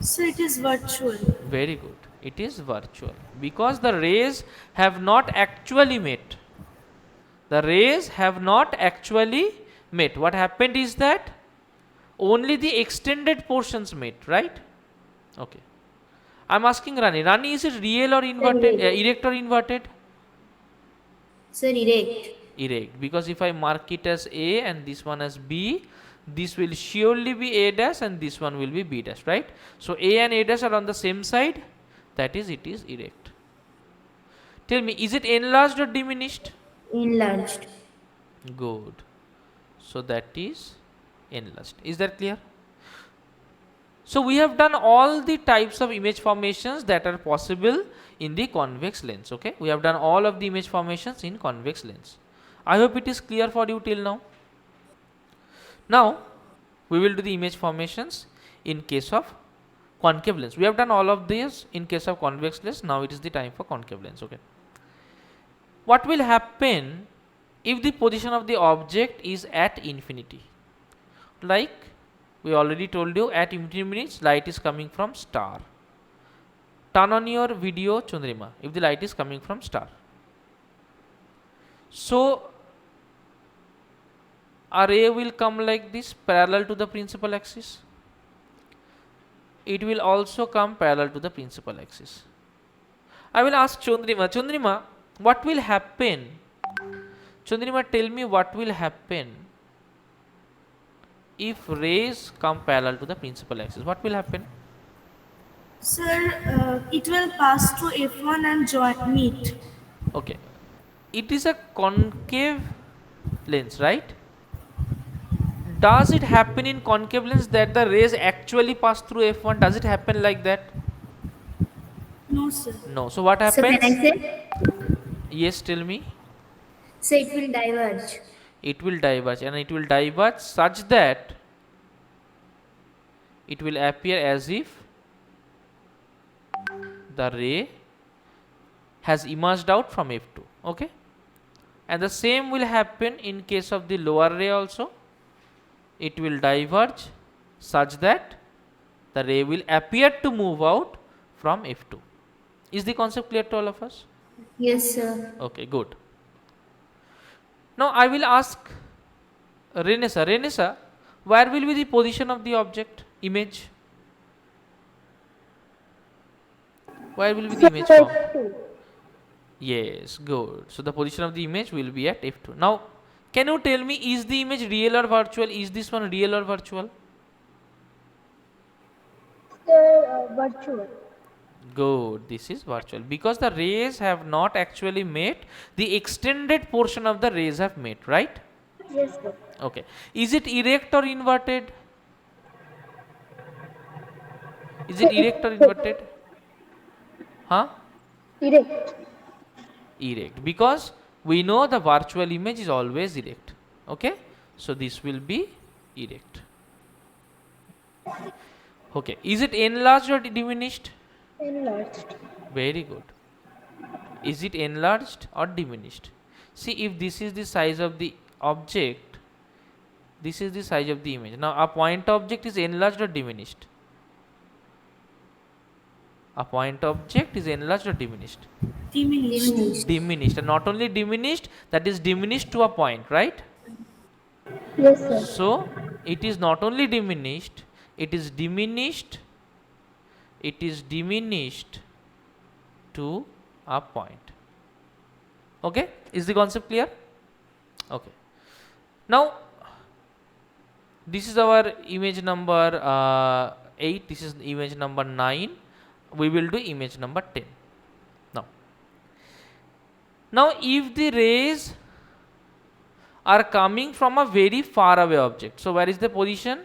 So it is virtual.
Very good. It is virtual because the rays have not actually met. The rays have not actually met. What happened is that only the extended portions met, right? Okay. I am asking Rani. Rani, is it real or inverted? Erect or inverted?
Sir, erect.
Erect, because if I mark it as A and this one as B, this will surely be A dash and this one will be B dash, right? So A and A dash are on the same side, that is, it is erect. Tell me, is it enlarged or diminished?
Enlarged.
Good. So that is enlarged. Is that clear? So we have done all the types of image formations that are possible in the convex lens. Okay, we have done all of the image formations in convex lens. I hope it is clear for you till now. Now we will do the image formations in case of concave lens. We have done all of these in case of convex lens. Now it is the time for concave lens. Okay, what will happen if the position of the object is at infinity? Like we already told you, at infinity minutes light is coming from star. Turn on your video, Chondrima, if the light is coming from star. So a ray will come like this, parallel to the principal axis. It will also come parallel to the principal axis. I will ask Chondrima. Chondrima, what will happen? Chondrima, tell me what will happen if rays come parallel to the principal axis. What will happen?
Sir, it will pass to F1 and meet.
Okay, it is a concave lens, right? Does it happen in concave lens that the rays actually pass through F1? Does it happen like that?
No, sir.
No. So what
So
happens?
can I say?
Yes, tell me.
So it will diverge.
It will diverge, and it will diverge such that it will appear as if the ray has emerged out from F2. Okay, and the same will happen in case of the lower ray also. It will diverge such that the ray will appear to move out from F2. Is the concept clear to all of us?
Yes, sir.
Okay, good. Now I will ask Renessa. Renessa, where will be the position of the object image? Where will be the image form? Yes, good. So the position of the image will be at F2. Now, can you tell me, is the image real or virtual? Is this one real or virtual?
Sir, virtual.
Good, this is virtual because the rays have not actually met. The extended portion of the rays have met, right?
Yes, sir.
Okay. Is it erect or inverted? Is it erect or inverted? Huh?
Erect.
Erect, because we know the virtual image is always erect. Okay, so this will be erect. Okay, is it enlarged or diminished?
Enlarged.
Very good. Is it enlarged or diminished? See, if this is the size of the object, this is the size of the image. Now a point object is enlarged or diminished? A point object is enlarged or diminished?
Diminished.
Diminished. And not only diminished, that is diminished to a point, right?
Yes, sir.
So it is not only diminished, it is diminished to a point. Okay, is the concept clear? Okay, now this is our image number 8, this is image number 9, we will do image number 10. Now if the rays are coming from a very far away object, so where is the position?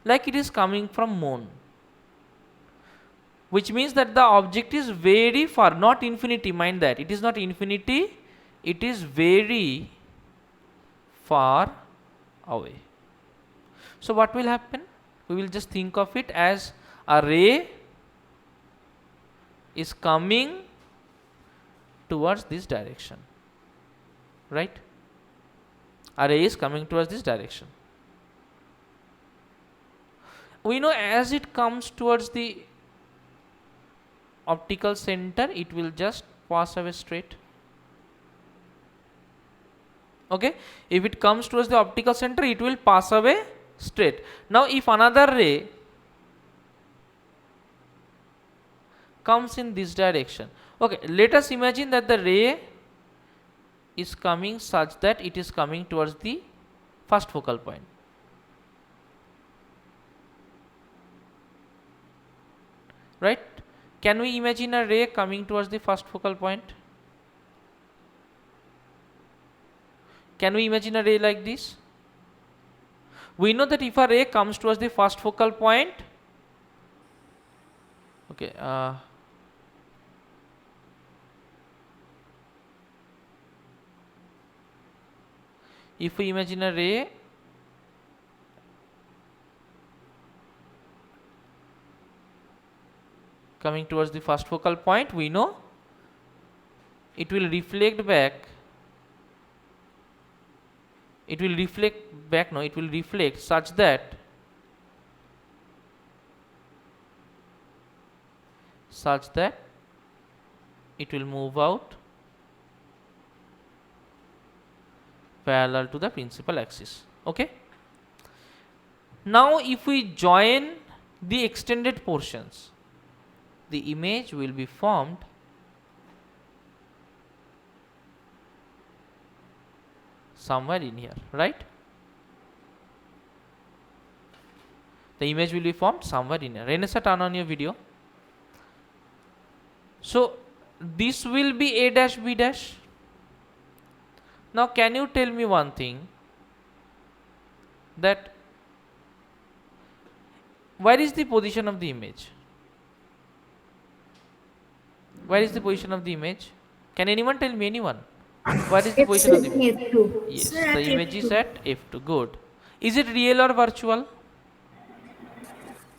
Like it is coming from moon, which means that the object is very far, not infinity, mind that, it is not infinity, it is very far away. So what will happen? We will just think of it as a ray is coming towards this direction, right? A ray is coming towards this direction. We know as it comes towards the optical center, it will just pass away straight. Okay, if it comes towards the optical center, it will pass away straight. Now if another ray comes in this direction, okay, let us imagine that the ray is coming such that it is coming towards the first focal point. Right? Can we imagine a ray coming towards the first focal point? Can we imagine a ray like this? We know that if a ray comes towards the first focal point, okay, if we imagine a ray coming towards the first focal point, we know it will reflect back, it will reflect such that it will move out parallel to the principal axis. Okay, now if we join the extended portions, the image will be formed somewhere in here, right? The image will be formed somewhere in here. Renessa, turn on your video. So this will be A dash B dash. Now can you tell me one thing, that where is the position of the image? Where is the position of the image? Can anyone tell me? Anyone? Where is the position of the image?
F2.
Yes,
Sir, at
the image is
F2.
at F2. Good. Is it real or virtual?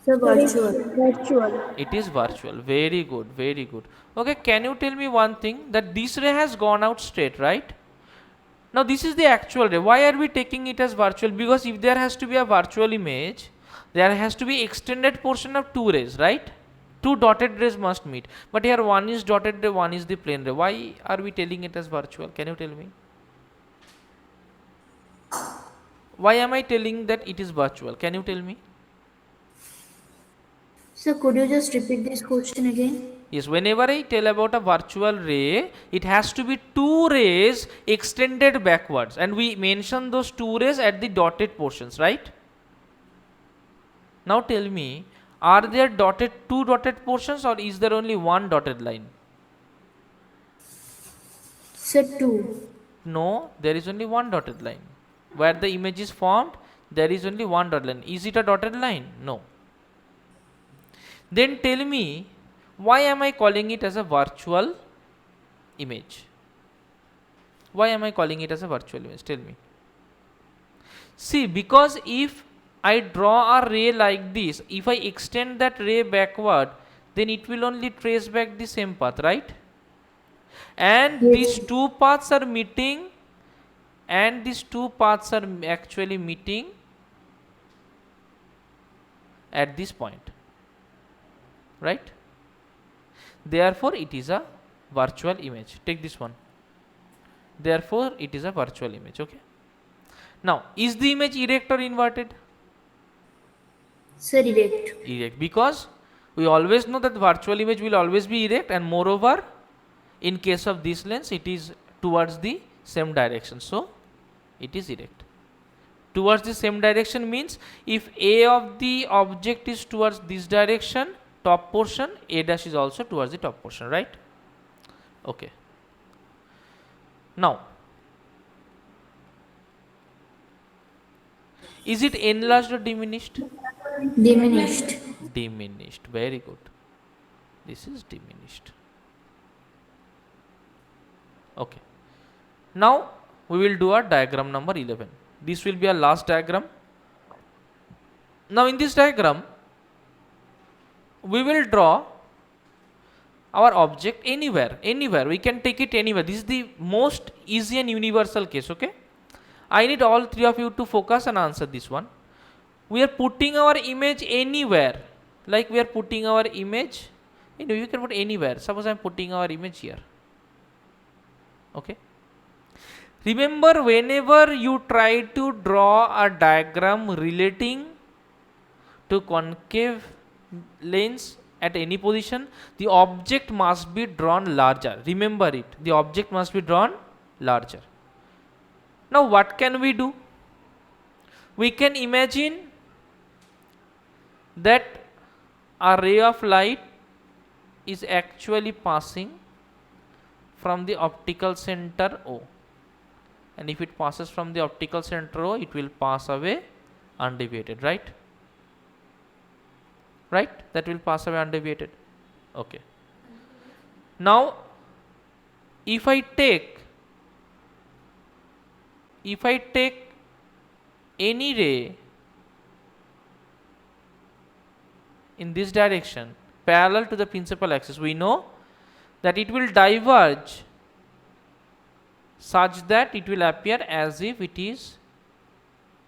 So virtual.
Virtual.
It is virtual. Very good. Very good. Okay, can you tell me one thing, that this ray has gone out straight, right? Now this is the actual ray. Why are we taking it as virtual? Because if there has to be a virtual image, there has to be extended portion of two rays, right? Two dotted rays must meet. But here one is dotted ray, one is the plane ray. Why are we telling it as virtual? Can you tell me? Why am I telling that it is virtual? Can you tell me?
So could you just repeat this question again?
Yes, whenever I tell about a virtual ray, it has to be two rays extended backwards, and we mention those two rays at the dotted portions, right? Now tell me, are there two dotted portions, or is there only one dotted line?
So 2.
No, there is only one dotted line. Where the image is formed, there is only one dotted line. Is it a dotted line? No. Then tell me, why am I calling it as a virtual image? Why am I calling it as a virtual image? Tell me. See, because if I draw a ray like this. If I extend that ray backward, then it will only trace back the same path, right? And these
Yes.
two paths are meeting, and these two paths are actually meeting at this point, right? Therefore, it is a virtual image. Take this one. Therefore, it is a virtual image. Okay. Now, is the image erect or inverted?
Sir, erect.
Erect, because we always know that the virtual image will always be erect, and moreover, in case of this lens, it is towards the same direction. So, it is erect. Towards the same direction means if A of the object is towards this direction, top portion, A dash is also towards the top portion, right? Okay. Now, is it enlarged or diminished?
Diminished.
Diminished. Very good. This is diminished. Okay. Now, we will do our diagram number 11. This will be our last diagram. Now, in this diagram, we will draw our object anywhere. We can take it anywhere. This is the most easy and universal case. Okay. I need all three of you to focus and answer this one. We are putting our image anywhere. Like we are putting our image, you can put anywhere. Suppose I am putting our image here. Okay. Remember, whenever you try to draw a diagram relating to concave lens at any position, the object must be drawn larger. Remember it. The object must be drawn larger. Now, what can we do? We can imagine that a ray of light is actually passing from the optical center O. And if it passes from the optical center O, it will pass away undeviated, right? Right? That will pass away undeviated. Okay. Now, if I take any ray in this direction parallel to the principal axis, we know that it will diverge such that it will appear as if it is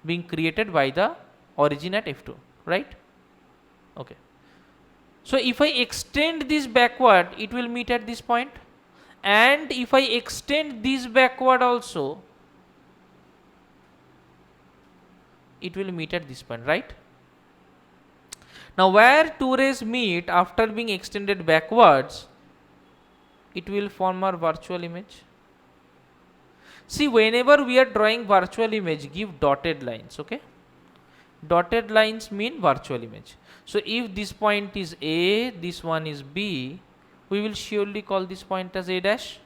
being created by the origin at f2, right? Okay. So, if I extend this backward, it will meet at this point, and if I extend this backward also, it will meet at this point, right? Now, where two rays meet after being extended backwards, it will form our virtual image. See, whenever we are drawing virtual image, give dotted lines, okay? Dotted lines mean virtual image. So, if this point is A, this one is B, we will surely call this point as A dash,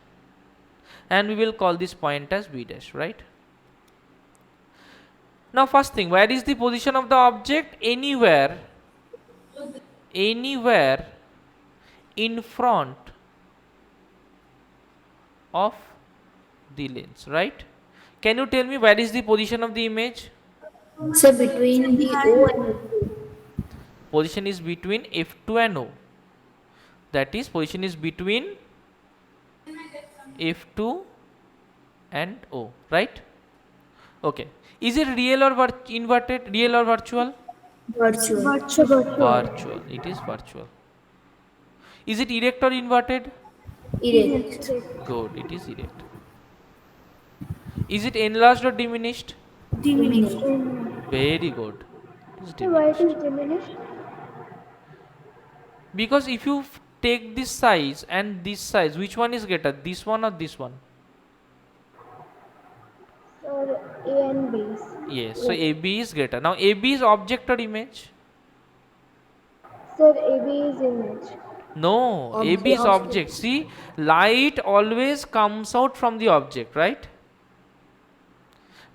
and we will call this point as B dash, right? Now, first thing, where is the position of the object? Anywhere in front of the lens, right? Can you tell me where is the position of the image?
Sir, between the O and F2.
Position is between F2 and O. That is, position is between F2 and O, right? Okay. Is it real or inverted? Real or virtual?
Virtual.
Virtual. It is virtual. Is it erect or inverted?
Erect.
Good. It is erect. Is it enlarged or diminished?
Diminished.
Very good. It is
So why it
diminished.
is diminished?
Because if you take this size and this size, which one is greater? This one or this one?
Sir, A and B.
Yes. So AB is greater. Now AB is object or image?
Sir, AB is image.
No, AB is object. See, light always comes out from the object, right?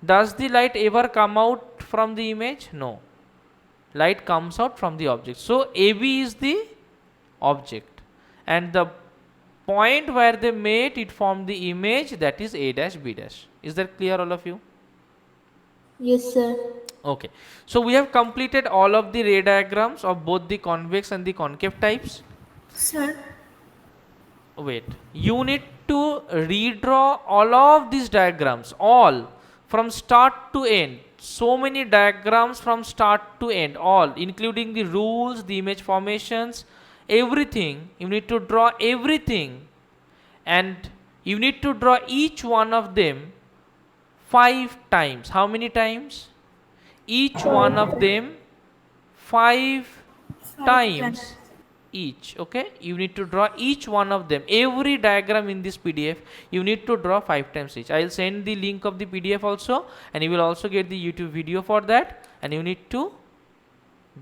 Does the light ever come out from the image? No. Light comes out from the object. So AB is the object, and the point where they met, it formed the image, that is A dash B dash. Is that clear, all of you?
Yes, sir.
Okay, so we have completed all of the ray diagrams of both the convex and the concave types.
Sir,
Wait, you need to redraw all of these diagrams, all from start to end. So many diagrams from start to end, all including the rules, the image formations, everything. You need to draw everything, and you need to draw each one of them 5 times. How many times? Each one of them 5
5
times each. Okay, you need to draw each one of them, every diagram in this PDF you need to draw 5 times each. I will send the link of the PDF also, and you will also get the YouTube video for that, and you need to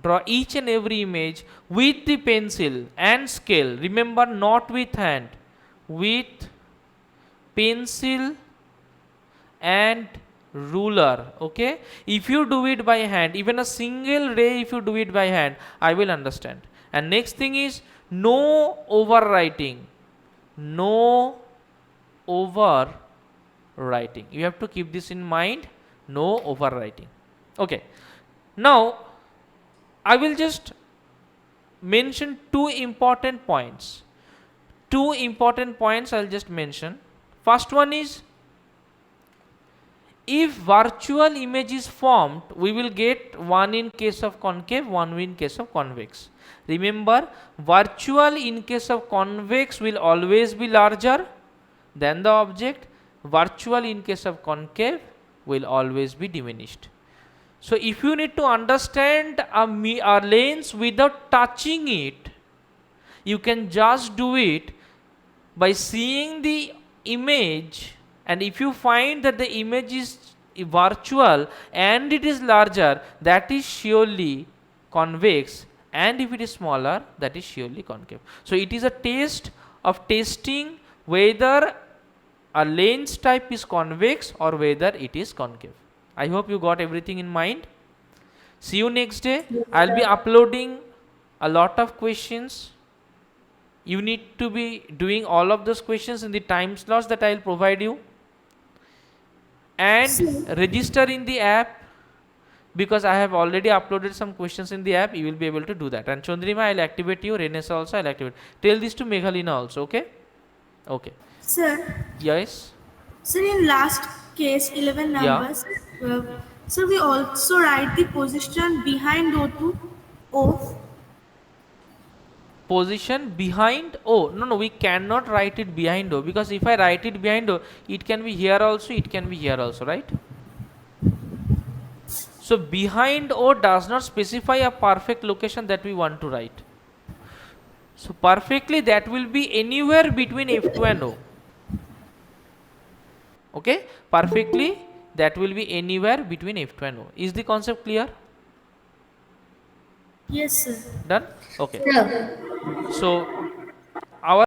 draw each and every image with the pencil and scale. Remember, not with hand, with pencil and ruler. Okay, if you do it by hand, even a single ray, if you do it by hand, I will understand. And next thing is no overwriting. No overwriting. You have to keep this in mind. No overwriting. Okay. Now I will just mention 2 important points. 2 important points I'll just mention. First one is, if virtual image is formed, we will get one in case of concave, one in case of convex. Remember, virtual in case of convex will always be larger than the object. Virtual in case of concave will always be diminished. So if you need to understand a lens without touching it, you can just do it by seeing the image, and if you find that the image is virtual and it is larger, that is surely convex, and if it is smaller, that is surely concave. So it is a test of testing whether a lens type is convex or whether it is concave. I hope you got everything in mind. See you next day. I'll be uploading a lot of questions. You need to be doing all of those questions in the time slots that I will provide you, and register in the app, because I have already uploaded some questions in the app. You will be able to do that. And Chandrima, I'll activate you. Renessa also I'll activate. Tell this to Meghalina also. Okay. Okay.
sir,
Yes.
sir, in last case, 11
Yeah.
numbers, sir, we also write the position behind O to O.
Position behind O. No, we cannot write it behind O, because if I write it behind O, it can be here also, it can be here also, right? So behind O does not specify a perfect location that we want to write. So perfectly that will be anywhere between F2 and O. Okay, perfectly that will be anywhere between F2 and O. Is the concept clear?
Yes, sir.
Done? Okay.
Sir.
So our